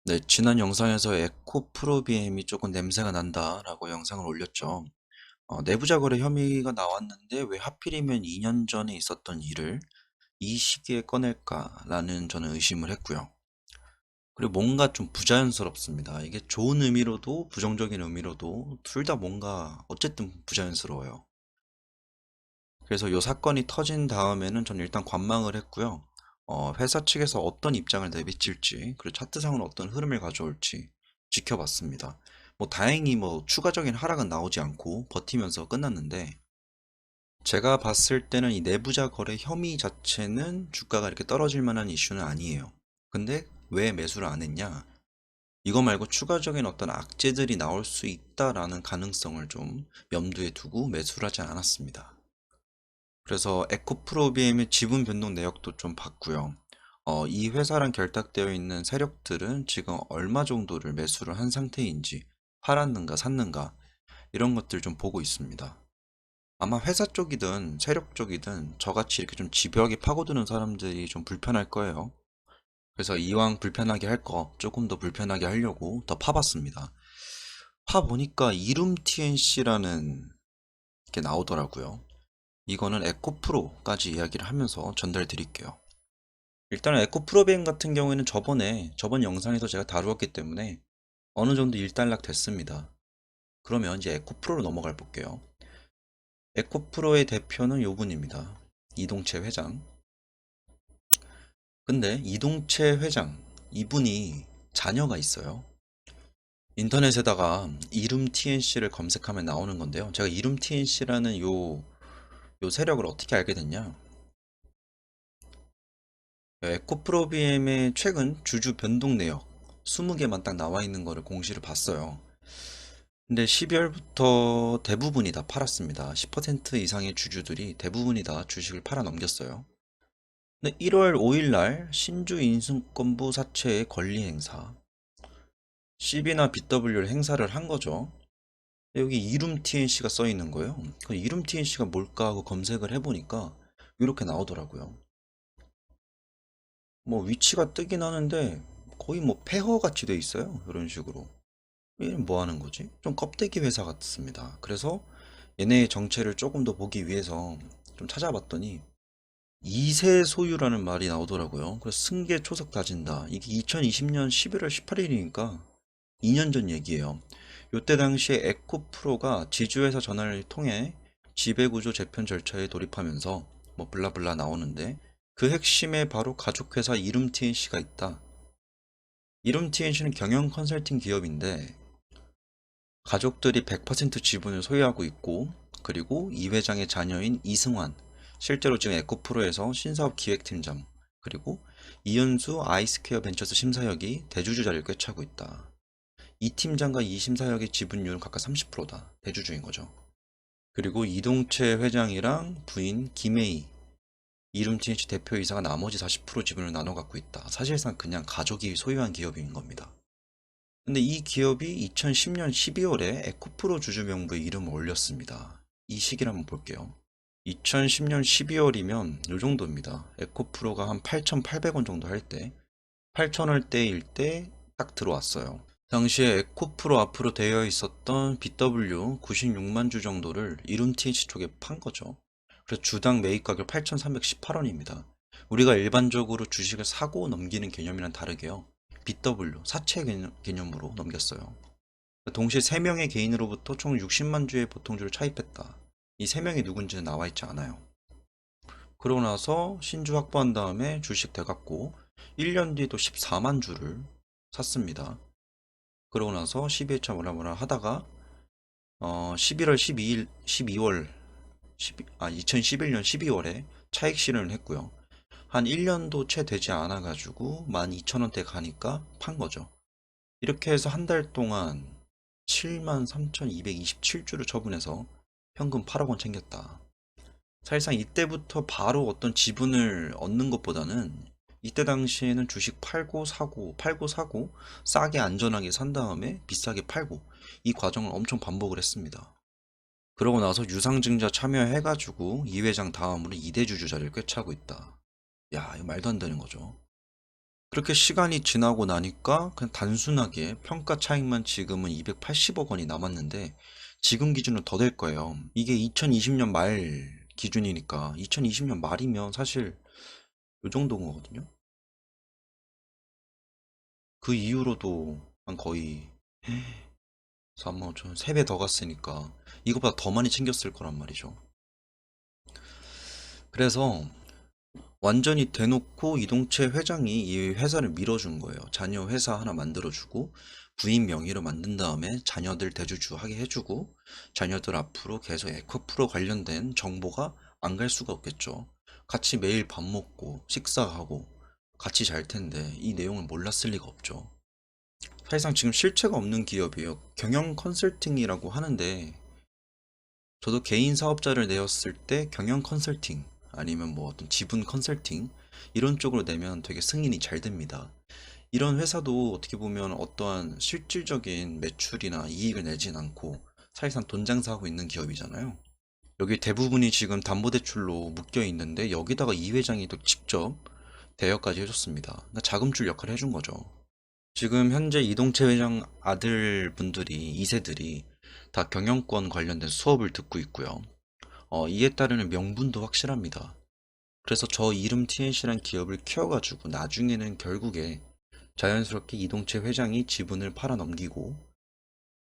네, 지난 영상에서 에코프로비엠이 조금 냄새가 난다라고 영상을 올렸죠. 내부자 거래 혐의가 나왔는데 왜 하필이면 2년 전에 있었던 일을 이 시기에 꺼낼까라는 저는 의심을 했고요. 그리고 뭔가 좀 부자연스럽습니다. 이게 좋은 의미로도 부정적인 의미로도 둘 다 뭔가 어쨌든 부자연스러워요. 그래서 이 사건이 터진 다음에는 저는 일단 관망을 했고요. 회사 측에서 어떤 입장을 내비칠지, 그리고 차트상으로 어떤 흐름을 가져올지 지켜봤습니다. 뭐 다행히 뭐 추가적인 하락은 나오지 않고 버티면서 끝났는데, 제가 봤을 때는 이 내부자 거래 혐의 자체는 주가가 이렇게 떨어질 만한 이슈는 아니에요. 근데 왜 매수를 안 했냐? 이거 말고 추가적인 어떤 악재들이 나올 수 있다라는 가능성을 좀 염두에 두고 매수를 하지 않았습니다. 그래서 에코프로비엠의 지분 변동 내역도 좀 봤고요. 이 회사랑 결탁되어 있는 세력들은 지금 얼마 정도를 매수를 한 상태인지, 팔았는가 샀는가, 이런 것들 좀 보고 있습니다. 아마 회사 쪽이든 세력 쪽이든 저같이 이렇게 좀 집요하게 파고드는 사람들이 좀 불편할 거예요. 그래서 이왕 불편하게 할 거 조금 더 불편하게 하려고 더 파봤습니다. 파보니까 이룸 TNC라는 게 나오더라고요. 이거는 에코프로까지 이야기를 하면서 전달 드릴게요. 일단은 에코프로비엠 같은 경우에는 저번 영상에서 제가 다루었기 때문에 어느 정도 일단락 됐습니다. 그러면 이제 에코프로로 넘어가 볼게요. 에코프로의 대표는 요 분입니다. 이동채 회장. 근데 이동채 회장, 이분이 자녀가 있어요. 인터넷에다가 이룸 TNC를 검색하면 나오는 건데요. 제가 이룸 TNC라는 요 세력을 어떻게 알게 됐냐? 에코프로비엠의 최근 주주 변동 내역 20개만 딱 나와 있는 거를 공시를 봤어요. 근데 12월부터 대부분이 다 팔았습니다. 10% 이상의 주주들이 대부분이 다 주식을 팔아 넘겼어요. 근데 1월 5일 날 신주 인수권부 사채의 권리 행사, CB나 BW를 행사를 한 거죠. 여기 이룸 TNC가 써 있는 거예요. 그 이룸 TNC가 뭘까 하고 검색을 해보니까 이렇게 나오더라고요. 뭐 위치가 뜨긴 하는데 거의 뭐 폐허 같이 돼 있어요. 이런 식으로. 얘는 뭐 하는 거지? 좀 껍데기 회사 같습니다. 그래서 얘네의 정체를 조금 더 보기 위해서 좀 찾아봤더니 2세 소유라는 말이 나오더라고요. 그래서 승계 초석 다진다. 이게 2020년 11월 18일이니까 2년 전 얘기예요. 요때 당시에 에코프로가 지주회사 전환을 통해 지배구조 재편 절차에 돌입하면서 뭐 블라블라 나오는데 그 핵심에 바로 가족회사 이름 TNC가 있다. 이름 TNC는 경영 컨설팅 기업인데 가족들이 100% 지분을 소유하고 있고, 그리고 이 회장의 자녀인 이승환, 실제로 지금 에코프로에서 신사업 기획팀장, 그리고 이현수 아이스케어 벤처스 심사역이 대주주 자리를 꿰차고 있다. 이 팀장과 이 심사역의 지분율은 각각 30%다. 대주주인 거죠. 그리고 이동채 회장이랑 부인 김혜희, 이름 TNC 대표이사가 나머지 40% 지분을 나눠 갖고 있다. 사실상 그냥 가족이 소유한 기업인 겁니다. 근데 이 기업이 2010년 12월에 에코프로 주주 명부에 이름을 올렸습니다. 이 시기를 한번 볼게요. 2010년 12월이면 요 정도입니다. 에코프로가 한 8,800원 정도 할 때, 8,000원대일 때 딱 들어왔어요. 당시에 에코프로 앞으로 되어 있었던 BW 96만 주 정도를 이룸 TH 쪽에 판 거죠. 그래서 주당 매입 가격 8,318원입니다. 우리가 일반적으로 주식을 사고 넘기는 개념이랑 다르게요. BW 사채 개념으로 넘겼어요. 동시에 3명의 개인으로부터 총 60만 주의 보통주를 차입했다. 이 3명이 누군지는 나와 있지 않아요. 그러고 나서 신주 확보한 다음에 주식 돼갖고 1년 뒤에 또 14만 주를 샀습니다. 그러고 나서 12회차 뭐라 하다가 11월 12일 12월 2011년 12월에 차익 실현을 했고요. 한 1년도 채 되지 않아 가지고 12,000원대 가니까 판 거죠. 이렇게 해서 한 달 동안 73,227주를 처분해서 현금 8억 원 챙겼다. 사실상 이때부터 바로 어떤 지분을 얻는 것보다는 이때 당시에는 주식 팔고 사고 싸게 안전하게 산 다음에 비싸게 팔고 이 과정을 엄청 반복을 했습니다. 그러고 나서 유상증자 참여해가지고 이 회장 다음으로 2대 주주 자리를 꿰차고 있다. 야, 이거 말도 안 되는 거죠. 그렇게 시간이 지나고 나니까 그냥 단순하게 평가 차익만 지금은 280억 원이 남았는데 지금 기준은 더 될 거예요. 이게 2020년 말 기준이니까 2020년 말이면 사실 요 정도인 거거든요. 그 이후로도 한 거의 4만 5천 3배 더 갔으니까 이거보다 더 많이 챙겼을 거란 말이죠. 그래서 완전히 대놓고 이동채 회장이 이 회사를 밀어준 거예요. 자녀 회사 하나 만들어주고 부인 명의로 만든 다음에 자녀들 대주주 하게 해주고 자녀들 앞으로 계속 에코프로 관련된 정보가 안 갈 수가 없겠죠. 같이 매일 밥 먹고 식사하고 같이 잘 텐데 이 내용을 몰랐을 리가 없죠. 사실상 지금 실체가 없는 기업이에요. 경영 컨설팅이라고 하는데 저도 개인 사업자를 내었을 때 경영 컨설팅 아니면 뭐 어떤 지분 컨설팅 이런 쪽으로 내면 되게 승인이 잘 됩니다. 이런 회사도 어떻게 보면 어떠한 실질적인 매출이나 이익을 내진 않고 사실상 돈 장사하고 있는 기업이잖아요. 여기 대부분이 지금 담보대출로 묶여 있는데 여기다가 이 회장이 또 직접 대여까지 해줬습니다. 그러니까 자금줄 역할을 해준 거죠. 지금 현재 이동채 회장 아들분들이 2세들이 다 경영권 관련된 수업을 듣고 있고요. 이에 따르는 명분도 확실합니다. 그래서 저 이름 TNC란 기업을 키워가지고 나중에는 결국에 자연스럽게 이동채 회장이 지분을 팔아넘기고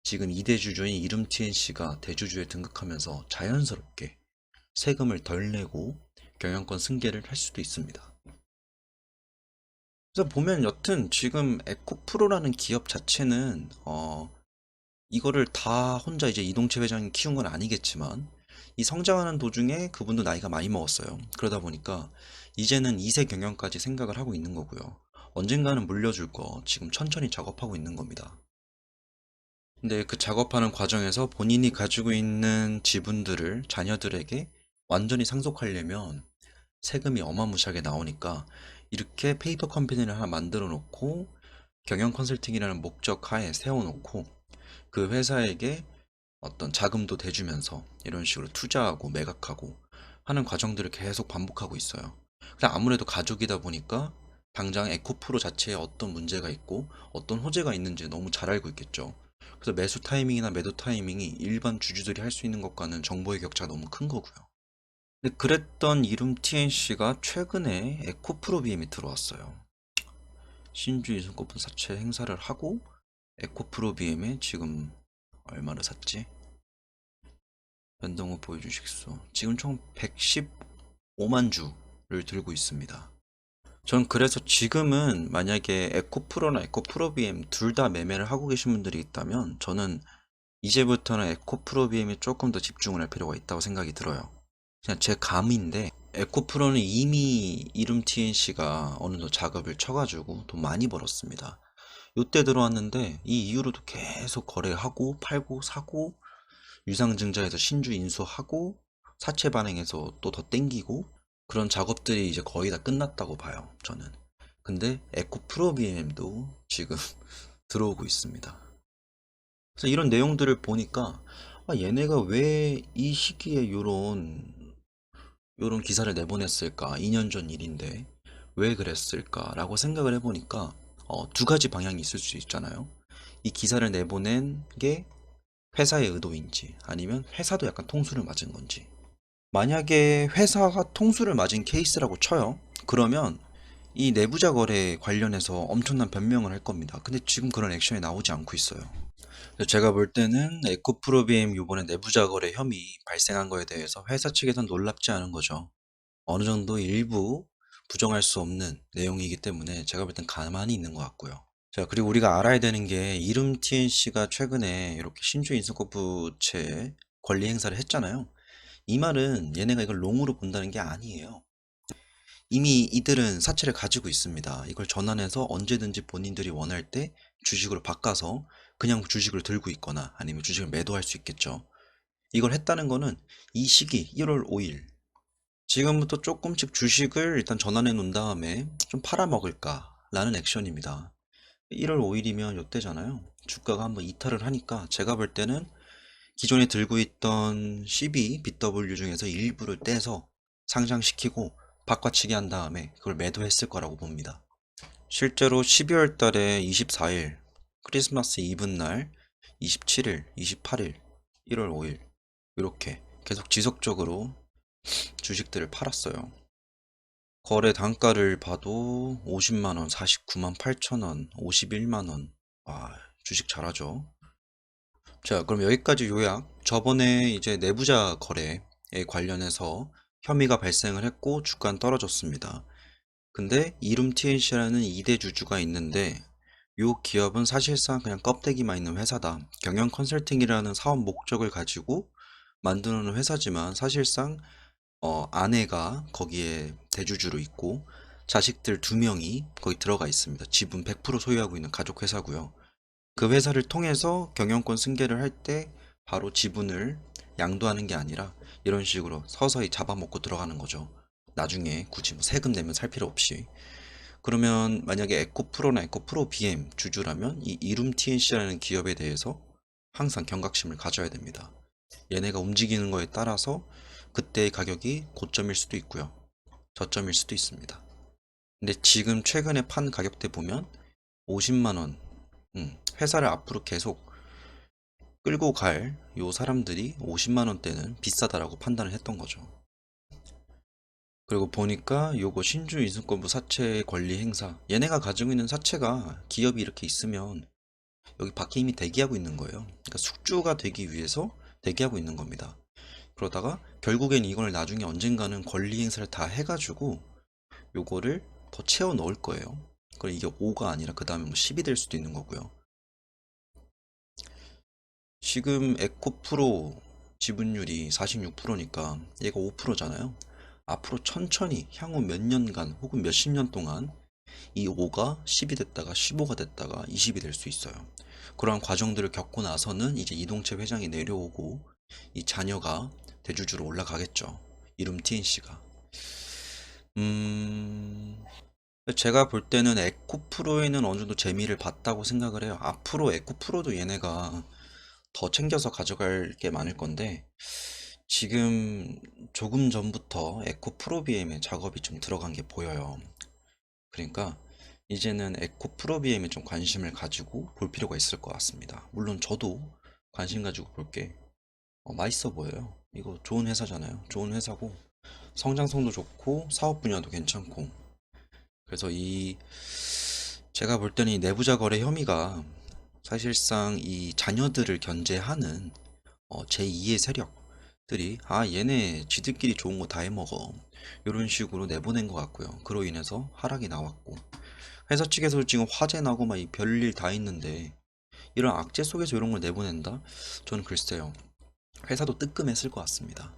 지금 2대 주주인 이름 TNC가 대주주에 등극하면서 자연스럽게 세금을 덜 내고 경영권 승계를 할 수도 있습니다. 그래서 보면 여튼 지금 에코프로라는 기업 자체는 이거를 다 혼자 이제 이동채 회장이 키운 건 아니겠지만 이 성장하는 도중에 그분도 나이가 많이 먹었어요. 그러다 보니까 이제는 2세 경영까지 생각을 하고 있는 거고요. 언젠가는 물려줄 거 지금 천천히 작업하고 있는 겁니다. 근데 그 작업하는 과정에서 본인이 가지고 있는 지분들을 자녀들에게 완전히 상속하려면 세금이 어마무시하게 나오니까 이렇게 페이퍼 컴퍼니를 하나 만들어 놓고 경영 컨설팅이라는 목적 하에 세워놓고 그 회사에게 어떤 자금도 대주면서 이런 식으로 투자하고 매각하고 하는 과정들을 계속 반복하고 있어요. 그냥 아무래도 가족이다 보니까 당장 에코프로 자체에 어떤 문제가 있고 어떤 호재가 있는지 너무 잘 알고 있겠죠. 그래서 매수 타이밍이나 매도 타이밍이 일반 주주들이 할 수 있는 것과는 정보의 격차가 너무 큰 거고요. 근데 그랬던 이름 TNC가 최근에 에코프로비엠이 들어왔어요. 신주 이순급분 사채 행사를 하고 에코프로비엠에 지금 얼마를 샀지? 변동후 보유 주식수 지금 총 115만 주를 들고 있습니다. 전 그래서 지금은 만약에 에코프로나 에코프로비엠 둘 다 매매를 하고 계신 분들이 있다면 저는 이제부터는 에코프로비엠에 조금 더 집중을 할 필요가 있다고 생각이 들어요. 그냥 제 감인데 에코프로는 이미 이름 TNC가 어느 정도 작업을 쳐가지고 돈 많이 벌었습니다. 요때 들어왔는데 이 이후로도 계속 거래하고 팔고 사고 유상증자에서 신주 인수하고 사채 반응해서 또 더 땡기고 그런 작업들이 이제 거의 다 끝났다고 봐요, 저는. 근데 에코 프로비엠도 지금 들어오고 있습니다. 그래서 이런 내용들을 보니까 얘네가 왜 이 시기에 요런 기사를 내보냈을까? 2년 전 일인데 왜 그랬을까라고 생각을 해보니까 두 가지 방향이 있을 수 있잖아요. 이 기사를 내보낸 게 회사의 의도인지 아니면 회사도 약간 통수를 맞은 건지. 만약에 회사가 통수를 맞은 케이스라고 쳐요. 그러면 이 내부자 거래 관련해서 엄청난 변명을 할 겁니다. 근데 지금 그런 액션이 나오지 않고 있어요. 그래서 제가 볼 때는 에코프로비엠 요번에 내부자 거래 혐의 발생한 거에 대해서 회사 측에선 놀랍지 않은 거죠. 어느 정도 일부 부정할 수 없는 내용이기 때문에 제가 볼 땐 가만히 있는 것 같고요. 자, 그리고 우리가 알아야 되는 게 이름 TNC가 최근에 이렇게 신주 인수거부채 권리 행사를 했잖아요. 이 말은 얘네가 이걸 롱으로 본다는 게 아니에요. 이미 이들은 사채를 가지고 있습니다. 이걸 전환해서 언제든지 본인들이 원할 때 주식으로 바꿔서 그냥 주식을 들고 있거나 아니면 주식을 매도할 수 있겠죠. 이걸 했다는 거는 이 시기 1월 5일 지금부터 조금씩 주식을 일단 전환해 놓은 다음에 좀 팔아먹을까 라는 액션입니다. 1월 5일이면 요때잖아요. 주가가 한번 이탈을 하니까 제가 볼 때는 기존에 들고 있던 CB, BW 중에서 일부를 떼서 상장시키고 바꿔치기 한 다음에 그걸 매도했을 거라고 봅니다. 실제로 12월 달에 24일, 크리스마스 이브 날, 27일, 28일, 1월 5일, 이렇게 계속 지속적으로 주식들을 팔았어요. 거래 단가를 봐도 50만원, 49만 8천원, 51만원. 와, 주식 잘하죠. 자, 그럼 여기까지 요약. 저번에 이제 내부자 거래에 관련해서 혐의가 발생을 했고 주가는 떨어졌습니다. 근데 이룸 TNC라는 2대 주주가 있는데 요 기업은 사실상 그냥 껍데기만 있는 회사다. 경영 컨설팅이라는 사업 목적을 가지고 만드는 회사지만 사실상 아내가 거기에 대주주로 있고 자식들 2명이 거기 들어가 있습니다. 지분 100% 소유하고 있는 가족 회사고요. 그 회사를 통해서 경영권 승계를 할 때 바로 지분을 양도하는 게 아니라 이런 식으로 서서히 잡아먹고 들어가는 거죠. 나중에 굳이 뭐 세금 내면 살 필요 없이. 그러면 만약에 에코프로나 에코프로 BM 주주라면 이 이룸 TNC라는 기업에 대해서 항상 경각심을 가져야 됩니다. 얘네가 움직이는 거에 따라서 그때의 가격이 고점일 수도 있고요. 저점일 수도 있습니다. 근데 지금 최근에 판 가격대 보면 50만원, 회사를 앞으로 계속 끌고 갈 요 사람들이 50만원대는 비싸다라고 판단을 했던 거죠. 그리고 보니까 요거 신주 인수권부 사채 권리 행사, 얘네가 가지고 있는 사채가 기업이 이렇게 있으면 여기 밖에 이미 대기하고 있는 거예요. 그러니까 숙주가 되기 위해서 대기하고 있는 겁니다. 그러다가 결국엔 이걸 나중에 언젠가는 권리 행사를 다 해가지고 요거를 더 채워 넣을 거예요. 그럼 이게 5가 아니라 그 다음에 뭐 10이 될 수도 있는 거고요. 지금 에코프로 지분율이 46%니까 얘가 5%잖아요. 앞으로 천천히 향후 몇 년간 혹은 몇십 년 동안 이 5가 10이 됐다가 15가 됐다가 20이 될 수 있어요. 그러한 과정들을 겪고 나서는 이제 이동채 회장이 내려오고 이 자녀가 대주주로 올라가겠죠. 이름 TNC가. 제가 볼 때는 에코프로에는 어느 정도 재미를 봤다고 생각을 해요. 앞으로 에코프로도 얘네가 더 챙겨서 가져갈 게 많을 건데 지금 조금 전부터 에코프로 BM에 작업이 좀 들어간 게 보여요. 그러니까 이제는 에코 프로비엠에 좀 관심을 가지고 볼 필요가 있을 것 같습니다. 물론 저도 관심 가지고 볼 게 맛있어 보여요. 이거 좋은 회사잖아요. 좋은 회사고 성장성도 좋고 사업 분야도 괜찮고 그래서 이 제가 볼 때는 이 내부자 거래 혐의가 사실상 이 자녀들을 견제하는 제2의 세력들이 얘네 지들끼리 좋은 거 다 해먹어 이런 식으로 내보낸 것 같고요. 그로 인해서 하락이 나왔고 회사 측에서 지금 화재 나고 막 이 별일 다 있는데 이런 악재 속에서 이런 걸 내보낸다? 저는 글쎄요. 회사도 뜨끔했을 것 같습니다.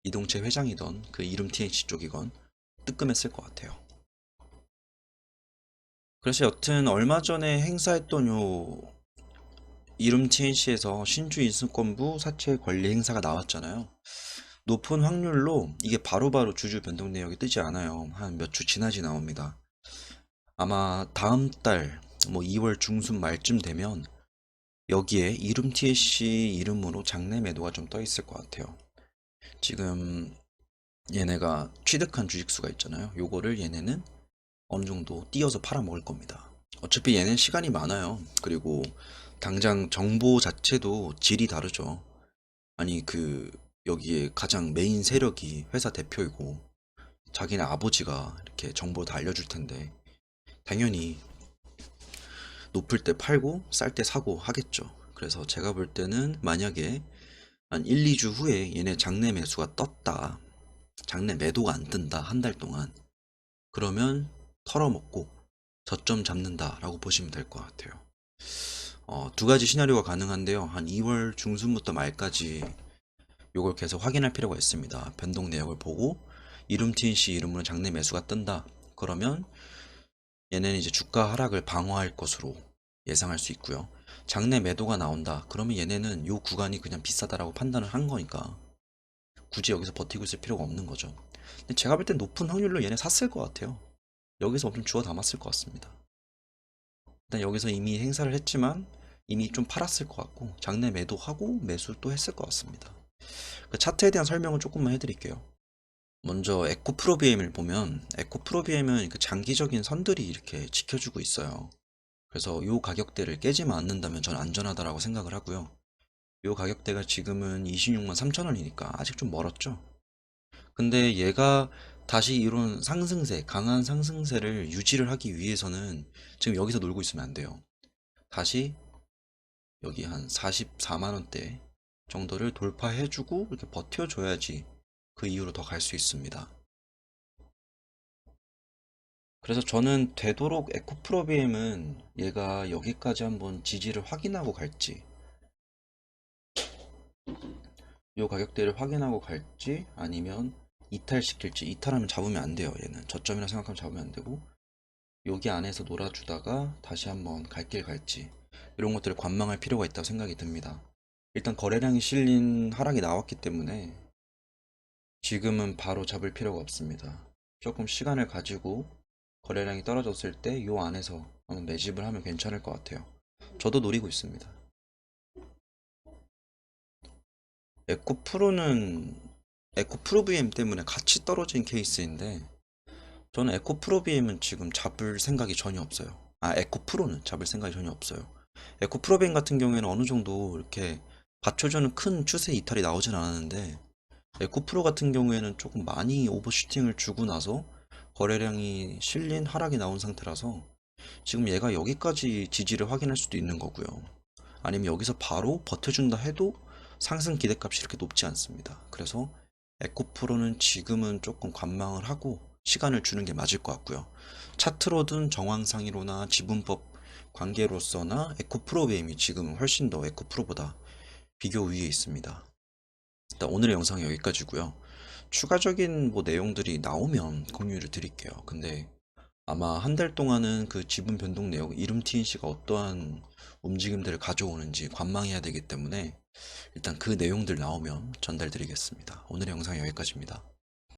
이동채 회장이던 그 이름 TH 쪽이건 뜨끔했을 것 같아요. 그래서 여튼 얼마 전에 행사했던 요 이름 TNC에서 신주 인수권부 사채 권리 행사가 나왔잖아요. 높은 확률로 이게 바로바로 주주 변동 내역이 뜨지 않아요. 한 몇 주 지나지 나옵니다. 아마 다음 달 뭐 2월 중순 말쯤 되면 여기에 이름 TLC 이름으로 장내 매도가 좀 떠 있을 것 같아요. 지금 얘네가 취득한 주식수가 있잖아요. 요거를 얘네는 어느 정도 띄어서 팔아먹을 겁니다. 어차피 얘는 시간이 많아요. 그리고 당장 정보 자체도 질이 다르죠. 아니 여기에 가장 메인 세력이 회사 대표이고 자기네 아버지가 이렇게 정보를 다 알려줄 텐데 당연히 높을 때 팔고 쌀 때 사고 하겠죠. 그래서 제가 볼 때는 만약에 한 1, 2주 후에 얘네 장내 매수가 떴다. 장내 매도가 안 뜬다. 한 달 동안. 그러면 털어먹고 저점 잡는다라고 보시면 될 것 같아요. 두 가지 시나리오가 가능한데요. 한 2월 중순부터 말까지 요걸 계속 확인할 필요가 있습니다. 변동 내역을 보고 이름 TNC 이름으로 장내 매수가 뜬다. 그러면 얘네는 이제 주가 하락을 방어할 것으로 예상할 수 있고요. 장내 매도가 나온다. 그러면 얘네는 요 구간이 그냥 비싸다라고 판단을 한 거니까 굳이 여기서 버티고 있을 필요가 없는 거죠. 근데 제가 볼 땐 높은 확률로 얘네 샀을 것 같아요. 여기서 엄청 주워 담았을 것 같습니다. 일단 여기서 이미 행사를 했지만 이미 좀 팔았을 것 같고 장내 매도하고 매수 또 했을 것 같습니다. 그 차트에 대한 설명을 조금만 해드릴게요. 먼저 에코프로비엠을 보면 에코프로비엠은 그 장기적인 선들이 이렇게 지켜주고 있어요. 그래서 이 가격대를 깨지만 않는다면 전 안전하다라고 생각을 하고요. 이 가격대가 지금은 26만 3천 원이니까 아직 좀 멀었죠. 근데 얘가 다시 이런 상승세, 강한 상승세를 유지를 하기 위해서는 지금 여기서 놀고 있으면 안 돼요. 다시 여기 한 44만 원대 정도를 돌파해주고 이렇게 버텨줘야지 그 이후로 더 갈 수 있습니다. 그래서 저는 되도록 에코프로비엠은 얘가 여기까지 한번 지지를 확인하고 갈지, 이 가격대를 확인하고 갈지, 아니면 이탈시킬지. 이탈하면 잡으면 안 돼요. 얘는 저점이라 생각하면 잡으면 안 되고, 여기 안에서 놀아주다가 다시 한번 갈 길 갈지, 이런 것들을 관망할 필요가 있다고 생각이 듭니다. 일단 거래량이 실린 하락이 나왔기 때문에 지금은 바로 잡을 필요가 없습니다. 조금 시간을 가지고 거래량이 떨어졌을 때 요 안에서 한번 매집을 하면 괜찮을 것 같아요. 저도 노리고 있습니다. 에코프로는 에코프로비엠 때문에 같이 떨어진 케이스인데, 저는 에코프로비엠은 지금 잡을 생각이 전혀 없어요. 아, 에코프로는 잡을 생각이 전혀 없어요. 에코프로비엠 같은 경우에는 어느 정도 이렇게 받쳐주는 큰 추세 이탈이 나오진 않았는데, 에코프로 같은 경우에는 조금 많이 오버슈팅을 주고 나서 거래량이 실린 하락이 나온 상태라서 지금 얘가 여기까지 지지를 확인할 수도 있는 거고요. 아니면 여기서 바로 버텨준다 해도 상승 기대값이 이렇게 높지 않습니다. 그래서 에코프로는 지금은 조금 관망을 하고 시간을 주는 게 맞을 것 같고요. 차트로든 정황상으로나 지분법 관계로서나 에코프로베임이 지금은 훨씬 더 에코프로보다 비교 위에 있습니다. 일단 오늘의 영상은 여기까지고요. 추가적인 뭐 내용들이 나오면 공유를 드릴게요. 근데 아마 한 달 동안은 그 지분 변동 내용, 이름 TNC가 어떠한 움직임들을 가져오는지 관망해야 되기 때문에 일단 그 내용들 나오면 전달 드리겠습니다. 오늘의 영상 여기까지입니다.